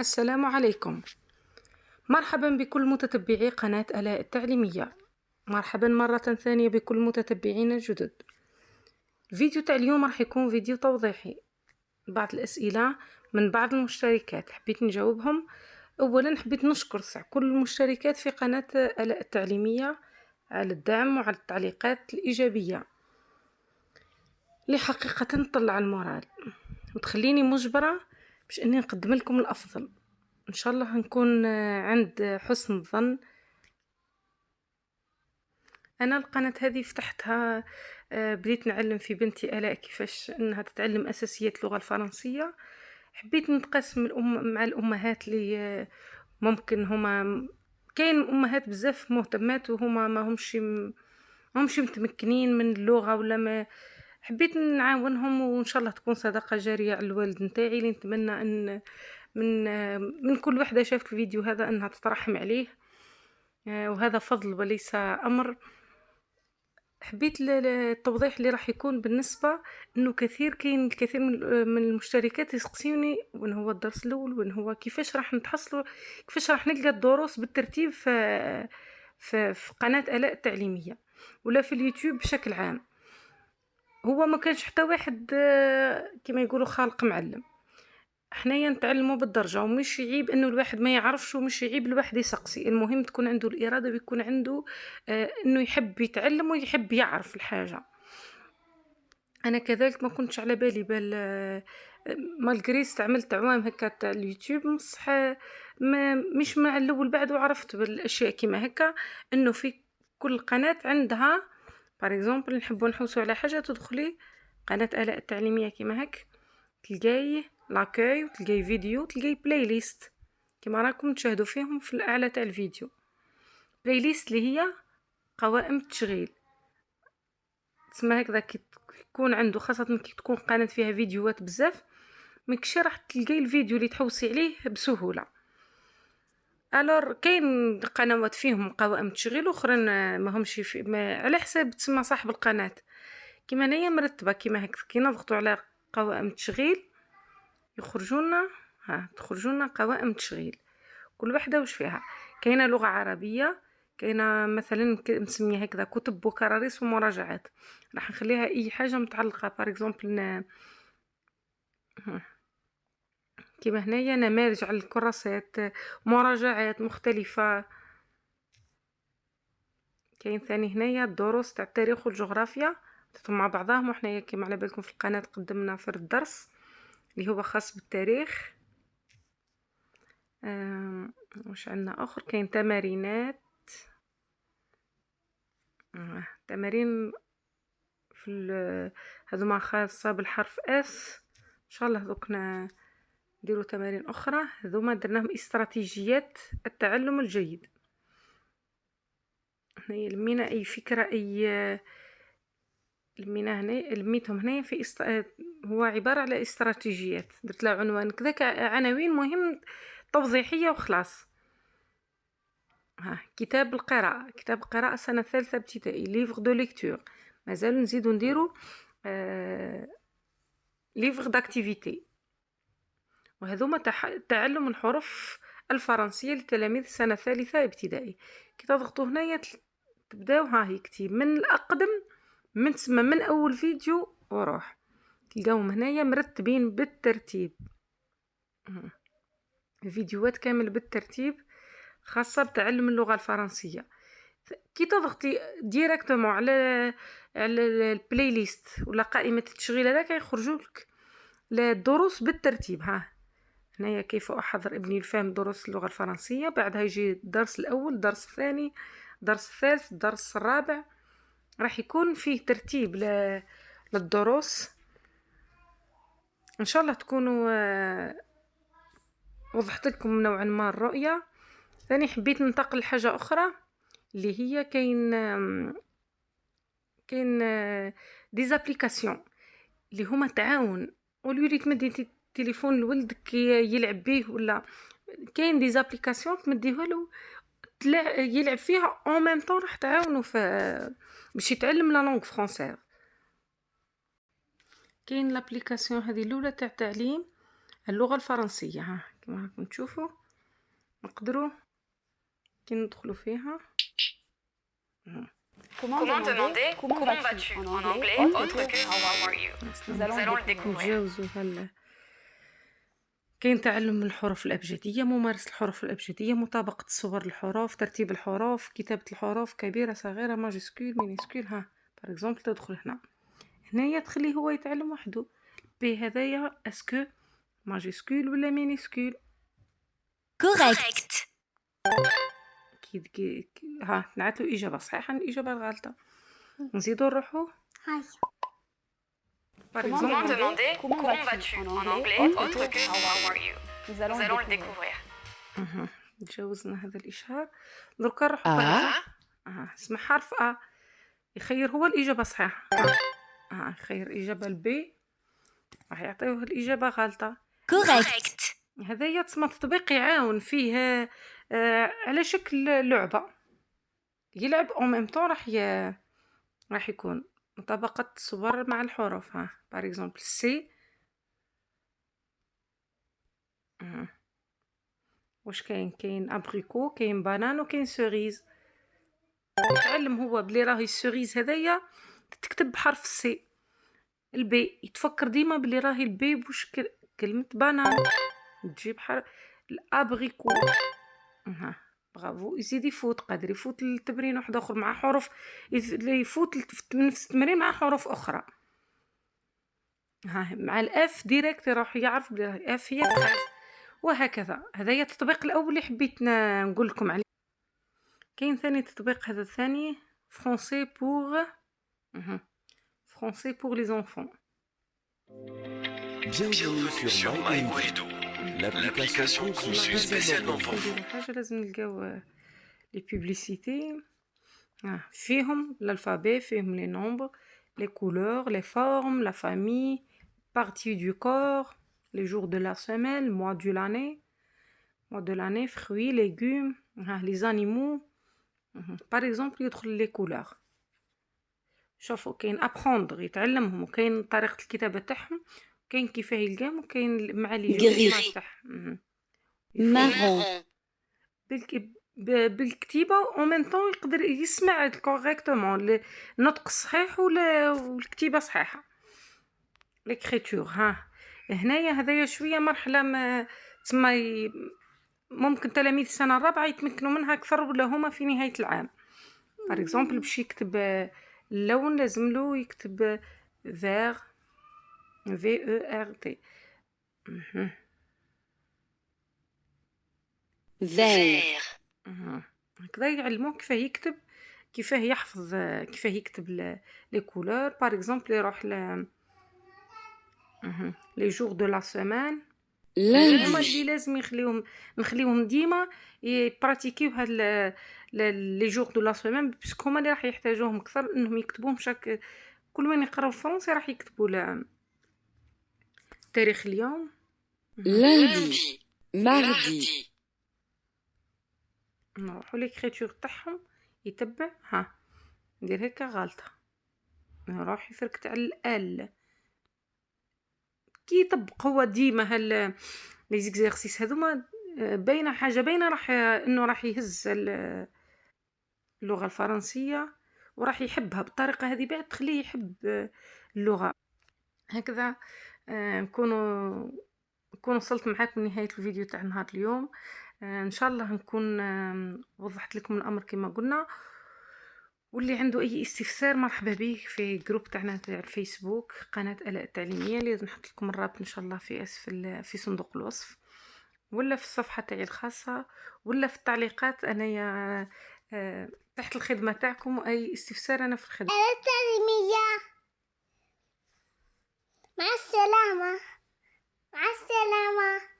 السلام عليكم. مرحبا بكل متتبعي قناة آلاء التعليمية. مرحبا مرة ثانية بكل متتبعين الجدد. الفيديو تاع اليوم راح يكون فيديو توضيحي بعض الأسئلة من بعض المشتركات، حبيت نجاوبهم. أولا حبيت نشكر كل المشتركات في قناة آلاء التعليمية على الدعم وعلى التعليقات الإيجابية اللي حقيقة تطلع المورال وتخليني مجبرة باش أني نقدم لكم الأفضل. ان شاء الله نكون عند حسن الظن. انا القناه هذه فتحتها، بديت نعلم في بنتي آلاء كيفاش انها تتعلم اساسيات اللغه الفرنسيه. حبيت نتقاسم مع الامهات اللي ممكن هما كاين امهات بزاف مهتمات وهما ما همش متمكنين من اللغه ولا ما. حبيت نعاونهم وان شاء الله تكون صدقه جاريه على الوالد نتاعي اللي نتمنى ان من كل وحده شافت الفيديو هذا انها تترحم عليه، وهذا فضل وليس امر. حبيت التوضيح اللي راح يكون بالنسبه انه كاين الكثير من المشتركات يسقسيوني وين هو الدرس الاول، وين هو كيفاش راح نتحصلوا، كيفاش راح نلقى الدروس بالترتيب في قناه آلاء التعليميه ولا في اليوتيوب بشكل عام. هو ما كانش حتى واحد كما يقولوا خالق معلم، حنايا نتعلموا بالدرجه ومش يعيب انه الواحد ما يعرفش ومش يعيب الواحد يسقسي. المهم تكون عنده الاراده ويكون عنده انه يحب يتعلم ويحب يعرف الحاجه. انا كذلك ما كنتش على بالي مالغري استعملت عوام هكا تاع اليوتيوب مصح ما مش مع الاول بعد وعرفت بالاشياء كيما هكا انه في كل قناه عندها بار اكزومبل نحبوا نحوسوا على حاجه تدخلي قناه آلاء التعليميه كيما هك تلقاي لاكاي وتلقاي فيديو وتلقاي بلاي ليست كما راكم تشاهدوا فيهم في الاعلى تاع الفيديو. بلاي ليست اللي هي قوائم التشغيل، تسمى هكذا كي يكون عنده خاصة كي تكون قناة فيها فيديوهات بزاف ماكش راح تلقاي الفيديو اللي تحوسي عليه بسهولة. الور كاين قنوات فيهم قوائم تشغيل واخرين ما همش ما على حساب تسمى صاحب القناة. كيما انايا مرتبة كيما هكا كي نضغطوا على قوائم تشغيل تخرجونا قوائم تشغيل كل واحدة وش فيها. كاينه لغة عربية، كاينه مثلا مسميه هكذا كتب وكراريس ومراجعات، راح نخليها اي حاجة متعلقة بار اكزومبل كيما هنايا نماذج على الكراسات، مراجعات مختلفة. كاين ثاني هنايا الدروس تاع التاريخ والجغرافيا مع بعضهم، وحنايا كيما على بالكم في القناة قدمنا فرد الدرس اللي هو خاص بالتاريخ. واش عندنا اخر؟ كاين تمارينات، تمارين في هذوما خاصه بالحرف اس. ان شاء الله دوك نديروا تمارين اخرى. هذوما درناهم استراتيجيات التعلم الجيد. هنايا لمينا اي فكره لميتهم هنا في هو عباره على استراتيجيات، درت له عنوان كذاك عناوين مهم توضيحيه وخلاص. كتاب القراءة سنة ثالثة ابتدائي، ليفغ دو ليكتور. مازال نزيدو نديرو ليفغ داكتيفيتي، وهذوما تعلم الحروف الفرنسية لتلاميذ السنة الثالثة ابتدائي. كي تضغطوا هنايا تبداو يكتب من الأقدم من تسمى من أول فيديو وروح تلقاهم هنايا مرتبين بالترتيب، الفيديوهات كامل بالترتيب خاصة بتعلم اللغة الفرنسية. كي تضغطي ديريكتومون على البلاي ليست ولا قائمة التشغيل هذاك يخرجولك الدروس بالترتيب. هنايا كيف أحضر ابني لفهم دروس اللغة الفرنسية، بعدها يجي الدرس الأول، الدرس الثاني، الدرس الثالث، الدرس الرابع، راح يكون فيه ترتيب للدروس. إن شاء الله تكونوا وضحت لكم نوعا ما الرؤية. ثاني حبيت ننتقل لحاجة أخرى اللي هي كاين ديزابليكاسيون اللي هما تعاون وليولي تمدي التليفون لولدك يلعب به، ولا كاين ديزابليكاسيون تمديهولو يلعب فيها اون ميم طون راح تعاونو باش يتعلم لا لونغ فرونسيز. كاين لابليكاسيون هذه الاولى تاع تعليم اللغه الفرنسيه، كما راكم تشوفوا نقدروا كي ندخلوا فيها. Comment demander comment vas-tu en anglais autre que how are you. Nous allons le découvrir. نتجاوزوا كاين تعلم الحروف الأبجدية، ممارسة الحروف الأبجدية، مطابقة صور الحروف، ترتيب الحروف، كتابة الحروف كبيرة صغيرة ماجسكول مينيسكول. ها باغ اكزومبل تدخل هنايا تخليه هو يتعلم وحده. بي هذايا اسكو ماجسكول ولا مينيسكول. Correct. ها نعطلو إجابة صحيحة الإجابة الغلطة. نزيدو نروحو. هاي. باغ Comment اكزومبل demander comment vas-tu en anglais autre que how are you. Nous allons le découvrir. تجاوزنا هذا الإشهار. دركا نروحو اسمع حرف يخير هو الإجابة صحيحة. يخير إجابة البي راح يعطيوه الإجابة غلطة. Correct. هذايا تسمى تطبيق يعاون فيه على شكل لعبة يلعب او ميم طون راح يكون مطابقة الصور مع الحروف. باغ اكزومبل سي واش كاين ابريكو، كاين بانان وكاين سوريز. يتعلم هو بلي راهي السوريز هذايا تكتب بحرف السي. البي يتفكر ديما بلي راهي البي بوش كلمة بانان تجيب حرف الابريكو. برافو. يزيد يفوت قادر يفوت للتمرين واحد اخر مع حروف يفوت نفس التمرين مع حروف اخرى. مع الاف ديريكت يروح يعرف بلي اف هي فراز وهكذا. هذايا التطبيق الاول اللي حبيت نقول لكم عليه. كاين ثاني تطبيق، هذا الثاني فرونسي بور لي زونفون. Bienvenue sur MyOido, l'application conçue spécialement pour vous. حاجة لازم نلقاو لي بوبليسيتي. فيهم الالفابي، فيهم لي نومبر، لي كولور، لي فورم، لا فامي، partie du corps, les jours de la semaine, mois de l'année, fruits, légumes, les animaux. Par exemple يدخل لي كولور. شوفوا كاين apprendre يتعلمهم، وكاين طريقة الكتابة تاعهم، كاين كيفاه يلقاهم، وكاين مع لي جيماج تاعهم. Marron. بالكتيبة او ميم طون يقدر يسمع كوريكتومون النطق الصحيح والكتيبة صحيحة ليكريتور. هنايا هذايا شوية مرحلة ما تسمى ممكن تلاميذ السنة الرابعة يتمكنوا منها أكثر ولا هما في نهاية العام. باغ اكزومبل باش يكتب اللون لازملو يكتب vert VERT. Vert. هكذا يعلموه كيفاه يكتب، كيفاه يحفظ، كيفاه يكتب لي كولور. باغ اكزومبل يروح لي جور دو لا سيمين. هما اللي لازم نخليوهم ديما يبراتيكيو هاد لي جور دو لا سيمين، باسكو هما اللي راح يحتاجوهم اكثر انهم يكتبوهم كل من يقراو الفرنسي راح يكتبوا تاريخ اليوم. Lundi. Mardi. نروحو ليكريتور تاعهم يتبع. ندير هكا غلطة، نروح يفركت على ال كي يطبق هو ديما لي زيكزارسيس هذوما باينه حاجه باينه راح يهز اللغه الفرنسيه وراح يحبها بالطريقه هذه، بعد تخليه يحب اللغه. هكذا نكون وصلت معاكم لنهايه الفيديو تاع نهار اليوم. ان شاء الله نكون وضحت لكم الامر كما قلنا. واللي عنده اي استفسار مرحبا به في جروب تاعنا تاع الفيسبوك، قناه الاء التعليميه، اللي نحط لكم الرابط ان شاء الله في اسفل في صندوق الوصف، ولا في الصفحه تاعي الخاصه، ولا في التعليقات. انايا تحت الخدمه تاعكم، واي استفسار انا في الخدمه. الاء التعليميه. مع السلامه. مع السلامه.